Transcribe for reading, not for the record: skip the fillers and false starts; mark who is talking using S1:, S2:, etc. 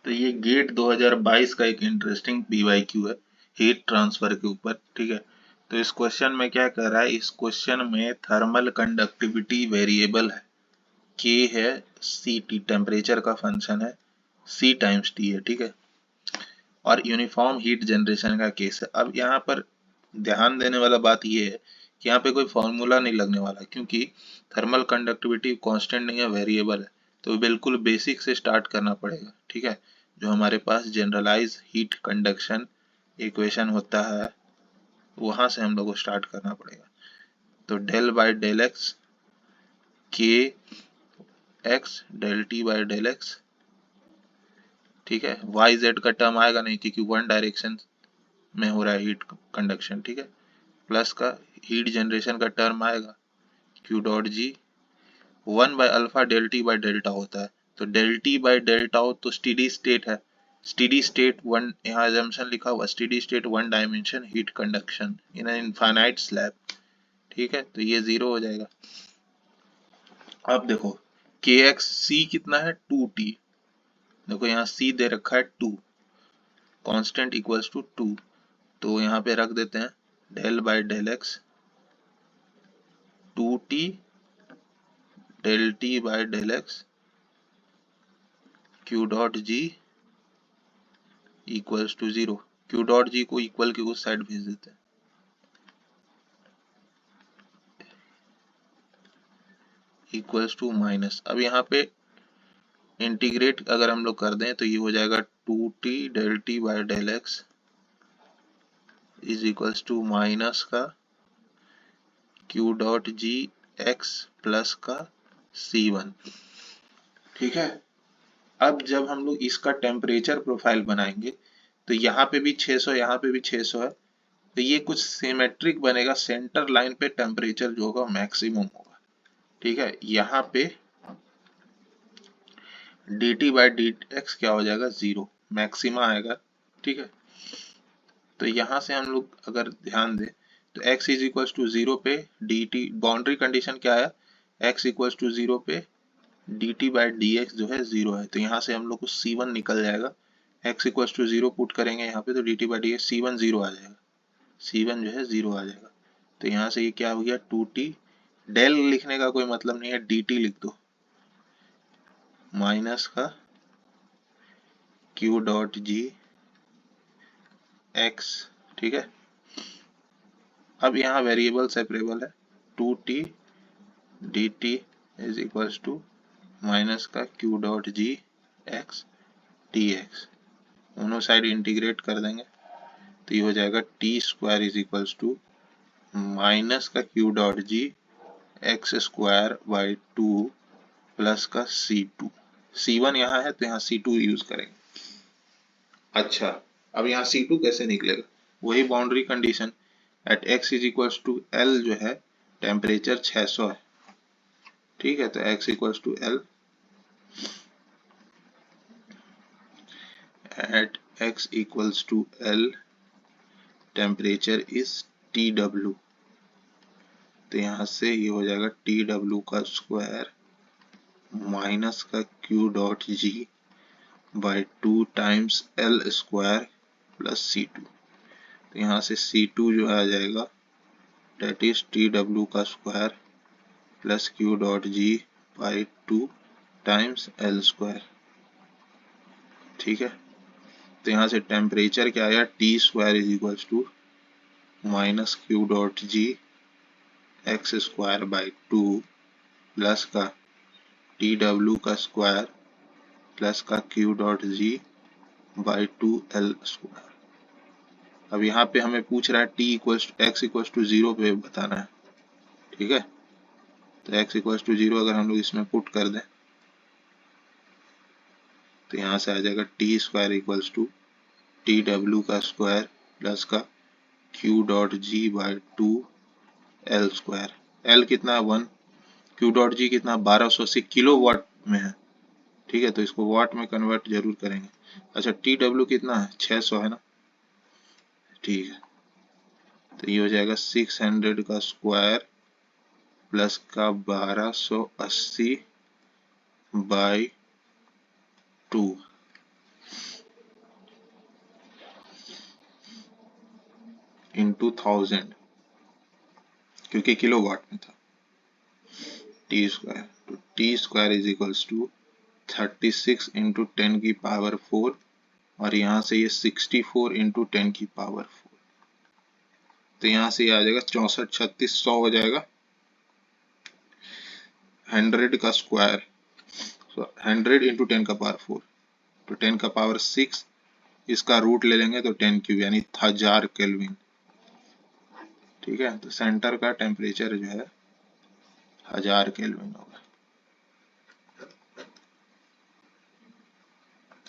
S1: तो ये गेट 2022 का एक इंटरेस्टिंग पीवाईक्यू है हीट ट्रांसफर के ऊपर, ठीक है। तो इस क्वेश्चन में क्या कर रहा है, इस क्वेश्चन में थर्मल कंडक्टिविटी वेरिएबल है, के है, सी टी टेम्परेचर का फंक्शन है, सी टाइम्स टी है, ठीक है, और यूनिफॉर्म हीट जनरेशन का केस है। अब यहाँ पर ध्यान देने वाला बात ये है कि यहाँ पे कोई फॉर्मूला नहीं लगने वाला, क्योंकि थर्मल कंडक्टिविटी कांस्टेंट नहीं है, वेरिएबल है। तो बिल्कुल बेसिक से स्टार्ट करना पड़ेगा, ठीक है। जो हमारे पास जनरलाइज हीट कंडक्शन इक्वेशन होता है, वहां से हम लोग को स्टार्ट करना पड़ेगा। तो डेल बाय डेल एक्स के x del t by del x, ठीक है। वाई जेड का टर्म आएगा नहीं, क्योंकि वन डायरेक्शन में हो रहा है हीट कंडक्शन, ठीक है। प्लस का हीट जनरेशन का टर्म आएगा q dot g, one by alpha del t by delta होता है। तो डेल टी बाय डेल्टा हो तो स्टेडी स्टेट है, स्टेडी स्टेट वन, यहाँ एजम्पशन लिखा हुआ steady state one dimension heat conduction in infinite slab, ठीक है। तो ये जीरो हो जाएगा। अब देखो के एक्स सी कितना है, 2t, देखो यहाँ सी दे रखा है 2, कांस्टेंट इक्वल्स टू 2, तो यहाँ पे रख देते हैं del by del x 2t del t by del x q dot g equals to 0। Q dot g को इक्वल के उस साइड भेज देते हैं, इक्वल्स टू माइनस। अब यहाँ पे इंटीग्रेट अगर हम लोग कर दें तो ये हो जाएगा 2t del t by del x is equals to minus का q dot g x plus का C1, ठीक है। अब जब हम लोग इसका टेम्परेचर प्रोफाइल बनाएंगे तो यहाँ पे भी 600, यहाँ पे भी 600 है, तो ये कुछ सिमेट्रिक बनेगा, सेंटर लाइन पे टेम्परेचर जो होगा मैक्सिमम होगा, ठीक है। यहाँ पे D T by D x क्या हो जाएगा, 0, मैक्सिमा आएगा, ठीक है। तो यहाँ से हम लोग अगर ध्यान दें तो x इज इक्वल टू 0 पे डी टी, बाउंड्री कंडीशन क्या है, x इक्वल टू 0 पे D T by D x जो है 0 है, तो यहाँ से हम लोग को C1 निकल जाएगा। x इक्वल टू 0 पुट करेंगे यहाँ पे तो D T by D x C1 0 आ जाएगा, C1 जो है 0 आ जाएगा। तो यहाँ से ये क्या हो गया 2t, डेल लिखने का कोई मतलब नहीं है, dt लिख दो, माइनस का q डॉट जी एक्स, ठीक है। अब यहाँ वेरिएबल सेपरेबल है, 2t dt is equals to minus का q dot g x t x, दोनों साइड इंटीग्रेट कर देंगे तो ये हो जाएगा t square is equals to minus का q dot g x square by 2 plus का C2, C1 यहाँ है तो यहाँ C2 यूज करेंगे। अच्छा, अब यहाँ C2 कैसे निकलेगा, वही boundary condition at x is equals to L जो है टेम्परेचर 600 है, ठीक है। तो x equals to L at x equals to L temperature is TW, तो यहाँ से ये हो जाएगा TW का स्क्वायर माइनस का Q dot g by 2 times L square plus C2, तो यहाँ से C2 जो आ जाएगा डेट इज TW का square plus Q dot g by 2 times L square, ठीक है। तो यहाँ से टेम्परेचर क्या आया, t square is equals to minus q dot g x square by 2 plus का टी डब्ल्यू का स्क्वायर प्लस का q dot g by 2L square. अब यहाँ पे हमें पूछ रहा है t equals x equals to 0 पे बताना है, ठीक है। तो एक्स इक्वल्स टू 0 अगर हम लोग इसमें पुट कर दें तो यहाँ से आ जाएगा t square equals to t डब्ल्यू का स्क्वायर प्लस का q dot g by 2L square. L कितना है 1, क्यू डॉट जी कितना 1280 किलो वाट में है, ठीक है। तो इसको वाट में कन्वर्ट जरूर करेंगे। अच्छा टी डब्ल्यू कितना है 600 है ना, ठीक है। तो ये हो जाएगा 600 का स्क्वायर प्लस का 1280 बाई 2, इंटू 1000 क्योंकि किलोवाट में था, टी स्क्वायर, तो t square is equals to 36 into 10 की पावर 4 और यहाँ से ये 64 इंटू 10 की पावर 4, तो यहाँ से ये आ जाएगा 64 36 100 हो जाएगा। 100 का स्क्वायर 100 इंटू 10 का पावर 4, तो 10 का पावर 6, इसका रूट ले लेंगे तो 10 क्यूब यानी 1000 केल्विन। ठीक है, तो सेंटर का टेम्परेचर जो है 1000 केल्विन होगा।